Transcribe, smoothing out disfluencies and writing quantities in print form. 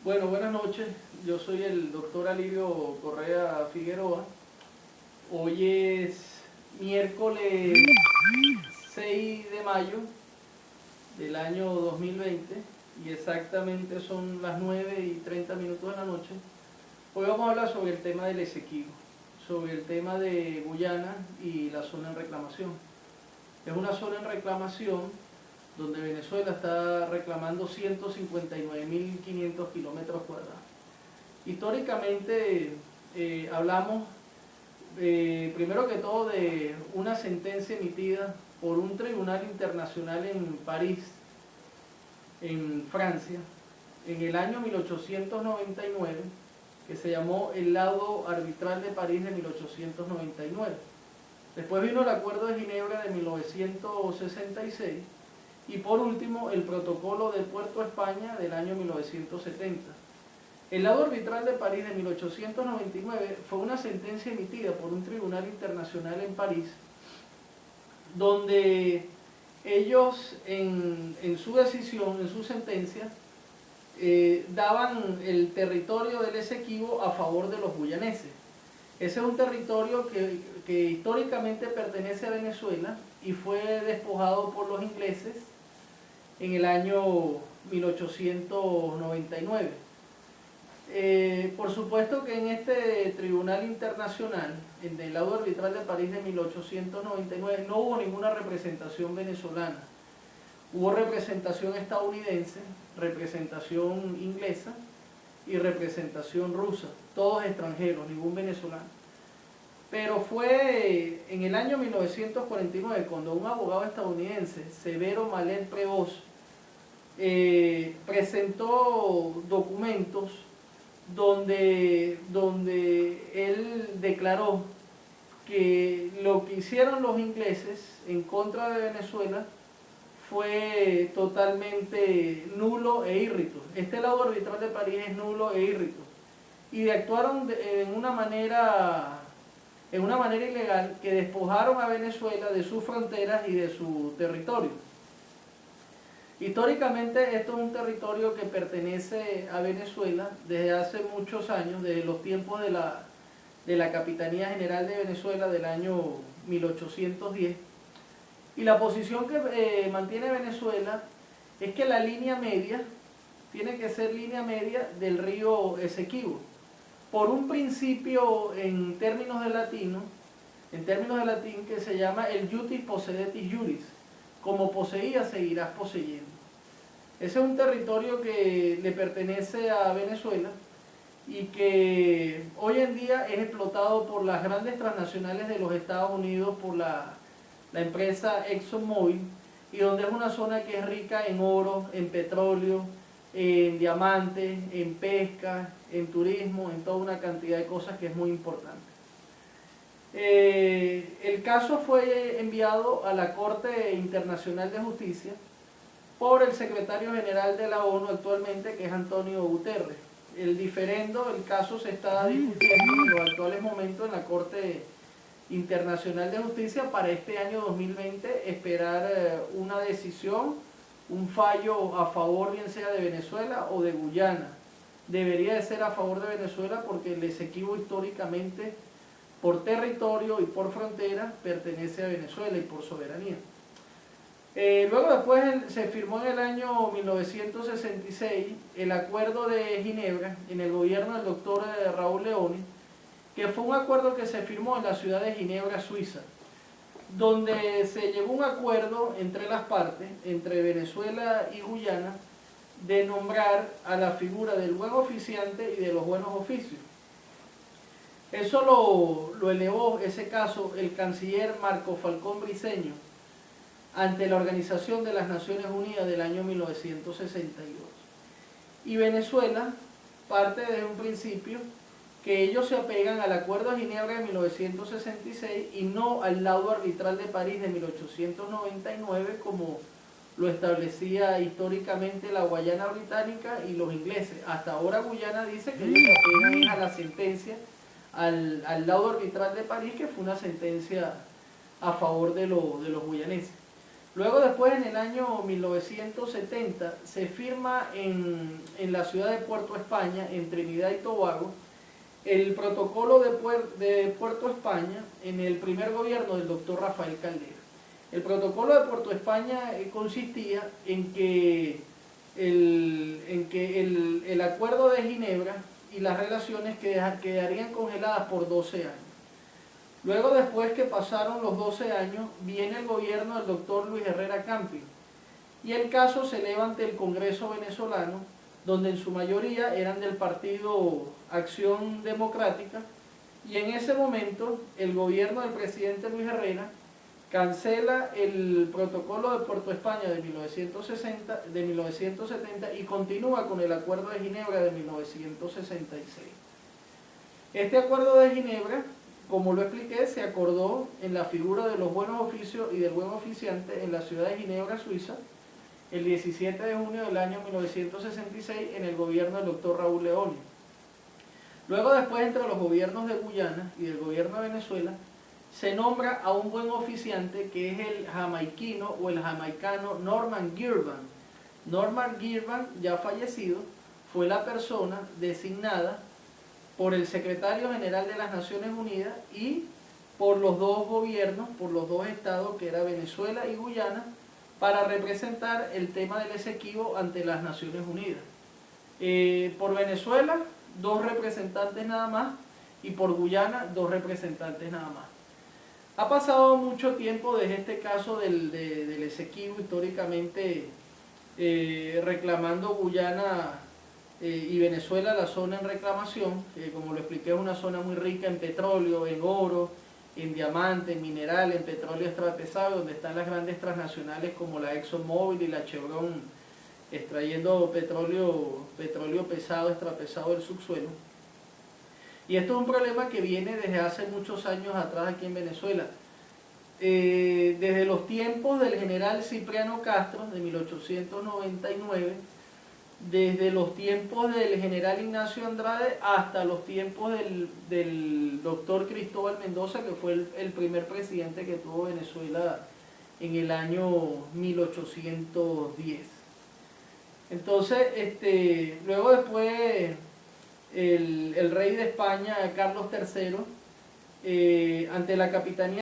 Bueno, buenas noches. Yo soy el doctor Alirio Correa Figueroa. Hoy es miércoles 6 de mayo del año 2020 y exactamente son las 9:30 de la noche. Hoy vamos a hablar sobre el tema del Esequibo, sobre el tema de Guyana y la zona en reclamación. Es una zona en reclamación donde Venezuela está reclamando 159.500 kilómetros cuadrados. Históricamente hablamos primero que todo de una sentencia emitida por un tribunal internacional en París, en Francia, en el año 1899, que se llamó el Laudo Arbitral de París de 1899. Después vino el Acuerdo de Ginebra de 1966 y por último el Protocolo de Puerto España del año 1970. El Laudo Arbitral de París de 1899 fue una sentencia emitida por un tribunal internacional en París, donde ellos en su decisión, en su sentencia, daban el territorio del Esequibo a favor de los guyaneses. Ese es un territorio que históricamente pertenece a Venezuela y fue despojado por los ingleses en el año 1899. Por supuesto que en este tribunal internacional, en el Laudo Arbitral de París de 1899, no hubo ninguna representación venezolana. Hubo representación estadounidense, representación inglesa y representación rusa, todos extranjeros, ningún venezolano. Pero fue en el año 1949 cuando un abogado estadounidense, Severo Mallet Prevost, presentó documentos donde él declaró que lo que hicieron los ingleses en contra de Venezuela fue totalmente nulo e írrito. Este Laudo Arbitral de París es nulo e írrito. Y actuaron en una manera ilegal que despojaron a Venezuela de sus fronteras y de su territorio. Históricamente esto es un territorio que pertenece a Venezuela desde hace muchos años, desde los tiempos de la Capitanía General de Venezuela del año 1810. Y la posición que mantiene Venezuela es que la línea media tiene que ser línea media del río Esequibo, por un principio en términos de latín que se llama el iutis possedetis iuris, como poseías seguirás poseyendo. Ese es un territorio que le pertenece a Venezuela y que hoy en día es explotado por las grandes transnacionales de los Estados Unidos, por la empresa ExxonMobil, y donde es una zona que es rica en oro, en petróleo, en diamantes, en pesca, en turismo, en toda una cantidad de cosas que es muy importante. El caso fue enviado a la Corte Internacional de Justicia por el secretario general de la ONU actualmente, que es Antonio Guterres. El diferendo, el caso se está discutiendo en los actuales momentos en la Corte Internacional de Justicia para este año 2020, esperar una decisión, un fallo a favor bien sea de Venezuela o de Guyana. Debería de ser a favor de Venezuela porque el Esequibo históricamente, por territorio y por frontera, pertenece a Venezuela y por soberanía. Luego después se firmó en el año 1966 el Acuerdo de Ginebra en el gobierno del doctor Raúl Leoni, que fue un acuerdo que se firmó en la ciudad de Ginebra, Suiza, donde se llegó a un acuerdo entre las partes, entre Venezuela y Guyana, de nombrar a la figura del buen oficiante y de los buenos oficios. Eso lo elevó, ese caso, el canciller Marco Falcón Briceño ante la Organización de las Naciones Unidas del año 1962. Y Venezuela parte desde un principio que ellos se apegan al Acuerdo de Ginebra de 1966 y no al Laudo Arbitral de París de 1899 como lo establecía históricamente la Guayana Británica y los ingleses. Hasta ahora Guyana dice que ellos se apegan a la sentencia, al Laudo Arbitral de París, que fue una sentencia a favor de los guyaneses. Luego después, en el año 1970, se firma en la ciudad de Puerto España, en Trinidad y Tobago, el protocolo de Puerto España en el primer gobierno del doctor Rafael Caldera. El protocolo de Puerto España consistía en que el acuerdo de Ginebra y las relaciones quedarían congeladas por 12 años. Luego, después que pasaron los 12 años, viene el gobierno del doctor Luis Herrera Campins y el caso se eleva ante el Congreso venezolano, donde en su mayoría eran del partido Acción Democrática, y en ese momento el gobierno del presidente Luis Herrera cancela el protocolo de Puerto España de 1970 y continúa con el Acuerdo de Ginebra de 1966. Este Acuerdo de Ginebra, como lo expliqué, se acordó en la figura de los buenos oficios y del buen oficiante en la ciudad de Ginebra, Suiza, el 17 de junio del año 1966 en el gobierno del doctor Raúl Leoni. Luego, después, entre los gobiernos de Guyana y del gobierno de Venezuela, se nombra a un buen oficiante que es el jamaiquino o el jamaicano Norman Girvan. Norman Girvan, ya fallecido, fue la persona designada por el secretario general de las Naciones Unidas y por los dos gobiernos, por los dos estados que era Venezuela y Guyana, para representar el tema del Esequibo ante las Naciones Unidas. Por Venezuela, 2 representantes nada más, y por Guyana, 2 representantes nada más. Ha pasado mucho tiempo desde este caso del Esequibo, históricamente reclamando Guyana y Venezuela la zona en reclamación, que como lo expliqué es una zona muy rica en petróleo, en oro, en diamantes, en minerales, en petróleo extrapesado, donde están las grandes transnacionales como la ExxonMobil y la Chevron extrayendo petróleo pesado, extrapesado del subsuelo. Y esto es un problema que viene desde hace muchos años atrás aquí en Venezuela. Desde los tiempos del general Cipriano Castro, de 1899, desde los tiempos del general Ignacio Andrade hasta los tiempos del doctor Cristóbal Mendoza, que fue el primer presidente que tuvo Venezuela en el año 1810. Entonces, luego después el rey de España, Carlos III, ante la capitanía